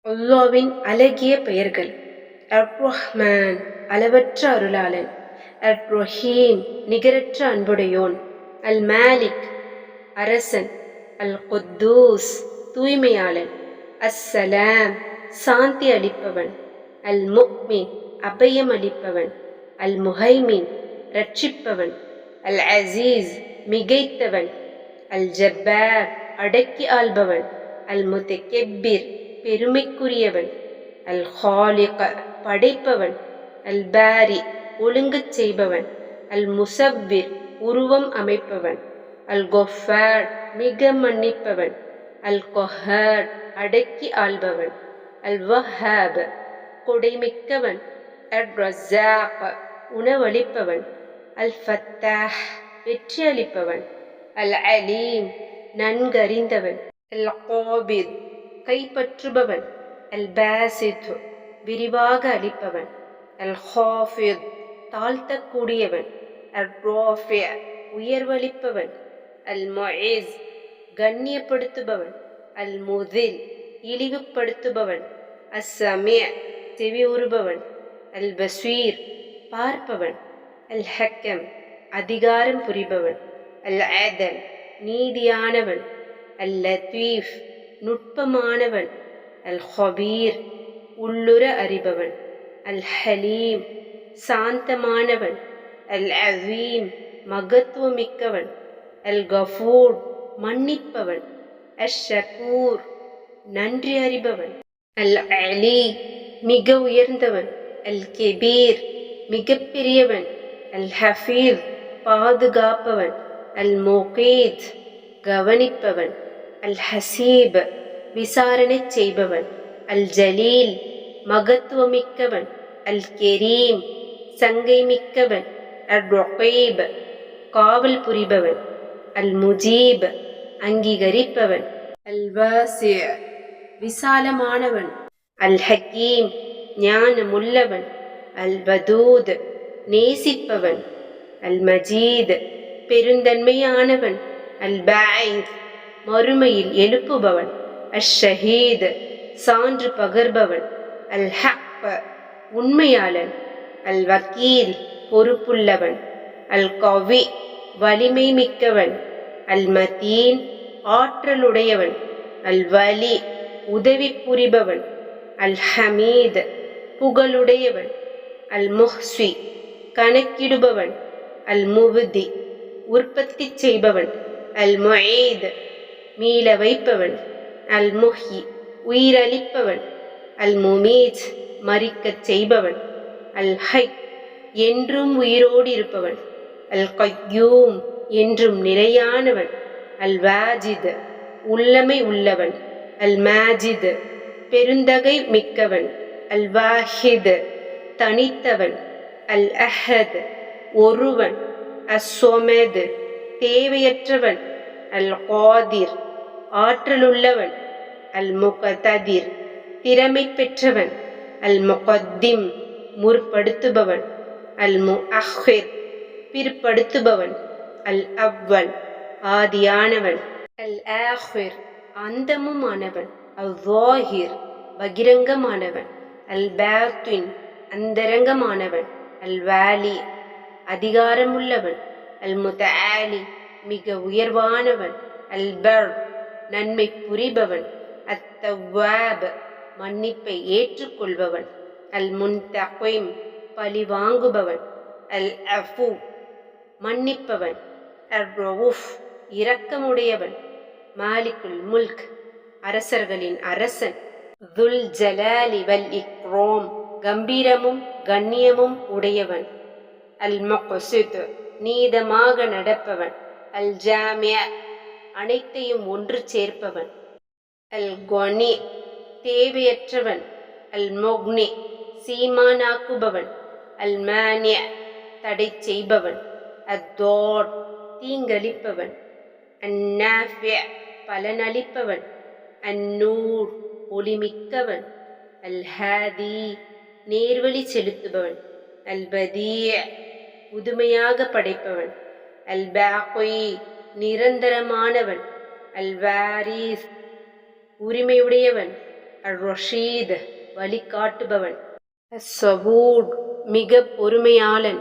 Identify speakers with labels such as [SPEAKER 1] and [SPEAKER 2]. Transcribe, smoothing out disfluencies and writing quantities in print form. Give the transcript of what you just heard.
[SPEAKER 1] அல்லாஹ்வின் அழகிய பெயர்கள். அர் ரஹ்மான் அளவற்ற அருளாளன். அர் ரஹீம் நிகரற்ற அன்புடையோன். அல் மாலிக் அரசன். அல் குத்தூஸ் தூய்மையாளன். அஸ்ஸலாம் சாந்தி அளிப்பவன். அல் முக்மின் அபயம் அளிப்பவன். அல் முஹைமின் ரட்சிப்பவன். அல் அசீஸ் மிகைத்தவன். அல் ஜப்பார் அடக்கி ஆள்பவன். அல் முத்தகெப்பிர் பெருமைக்குரியவன். அல் ஹாலிக் படைப்பவன். அல் பாரி ஒழுங்கச் செய்பவன். அல் முசவ்விர் உருவம் அமைப்பவன். அல் கொஃபார் மிக மன்னிப்பவன். அல் கொஹார் அடக்கி ஆள்பவன். அல் வஹாப் கொடைமிக்கவன். அல் ரஸாக் உணவளிப்பவன். அல் ஃபத்தாஹ் வெற்றி அளிப்பவன். அல் அலீம் நன்கறிந்தவன். அல் காபித் கைப்பற்றுபவன். அல் பாசித் விரிவாக அளிப்பவன். அல் ஹாஃபித் தாழ்த்தக்கூடியவன். அல் ராஃபி உயர்வளிப்பவன். அல் முஇஸ் கண்ணியப்படுத்துபவன். அல் முதில் இழிவுபடுத்துபவன். அஸ் சமீ செவி உறுபவன். அல் பஸ்வீர் பார்ப்பவன். அல் ஹக்கம் அதிகாரம் புரிபவன். அல் அதல் நீதியானவன். அல் லத்தீஃப் நுட்பமானவன். அல் ஹபீர் உள்ளுர அறிபவன். அல் ஹலீம் சாந்தமானவன். அல் அஸீம் மகத்துவமிக்கவன். அல் கஃபூர் மன்னிப்பவன். அஷ் ஷகூர் நன்றி அறிபவன். அல் அலி மிக உயர்ந்தவன். அல் கெபீர் மிகப்பெரியவன். அல் ஹஃபீஸ் பாதுகாப்பவன். அல் முகீத் கவனிப்பவன். அல் ஹசீப் விசாரணை செய்பவன். அல் ஜலீல் மகத்துவமிக்கவன். அல் கெரீம் சங்கை மிக்கவன். அல் ரகீப் காவல் புரிபவன். அல் முஜீப் அங்கீகரிப்பவன். அல் வாசி விசாலமானவன். அல் ஹக்கீம் ஞானமுள்ளவன். அல் வதூத் நேசிப்பவன். அல் மஜீத் பெருந்தன்மையானவன். அல் பாயித் மறுமையில் எழுப்புபவன். அஷ் ஷஹீத் சான்று பகர்பவன். அல் ஹக் உண்மையாளன். அல் வக்கீல் பொறுப்புள்ளவன். அல் கவி வலிமை மிக்கவன். அல் மதீன் ஆற்றலுடையவன். அல் வலி உதவி புரிபவன். அல் ஹமீத் புகழுடையவன். அல் முஹ்சி கணக்கிடுபவன். அல் முவ்தி உற்பத்தி செய்பவன். அல் முஈத் மீள வைப்பவன். அல் முஹ்யி உயிரளிப்பவன். அல் முமீத் மரிக்கச் செய்பவன். அல் ஹை என்றும் உயிரோடு இருப்பவன். அல் கய்யூம் என்றும் நிலையானவன். அல் வாஜித் உள்ளமை உள்ளவன். அல் மாஜித் பெருந்தகை மிக்கவன். அல் வாஹித் தனித்தவன். அல் அஹத் ஒருவன். அஸ் சொமத் தேவையற்றவன். அல் காதிர் ஆற்றலுள்ளவன். அல் முகததிர் திறமை பெற்றவன். அல் முகத்திம் முற்படுத்துபவன். அல் முஅஹிர் பிற்படுத்துபவன். அல் அவ்வல் ஆதியானவன். அல் ஆஹிர் அந்தமுமானவன். அல் ஸாஹிர் பகிரங்கமானவன். அல் பாத்தின் அந்தரங்கமானவன். அல் வாலி அதிகாரமுள்ளவன். அல் முதஆலி மிக உயர்வானவன். அல் பர் நன்மை புரிபவன். அத் தவ்வாப் மன்னிப்பை ஏற்றுக்கொள்பவன். அல் முன்தகிம் பழி வாங்குபவன். அல் அஃபு மன்னிப்பவன். அர் ரவுஃப் இரக்கமுடையவன். மாலிகுல் முல்க் அரசர்களின் அரசன். துல் ஜலாலி வல் இக்ராம் கம்பீரமும் கண்ணியமும் உடையவன். அல் முக்ஸித் நீதமாக நடப்பவன். அல் ஜாமி அனைத்தையும் ஒன்று சேர்ப்பவன். அல் கனி தேவையற்றவன். அல் முக்னி சீமானாக்குபவன். அல் மானி தடை செய்பவன். அத்தோர் தீங்களிப்பவன். அந்நாஃபி பலனளிப்பவன். அந்நூர் ஒளிமிக்கவன். அல் ஹாதி நேர்வழி செலுத்துபவன். அல் பதீ புதுமையாக படைப்பவன். அல் பாகி நிரந்தரமானவன். அல் வாரிஸ் உரிமையுடையவன். அர் ரஷீத் வழிகாட்டுபவன், அஸ்ஸபூர் மிக பொறுமையாளன்,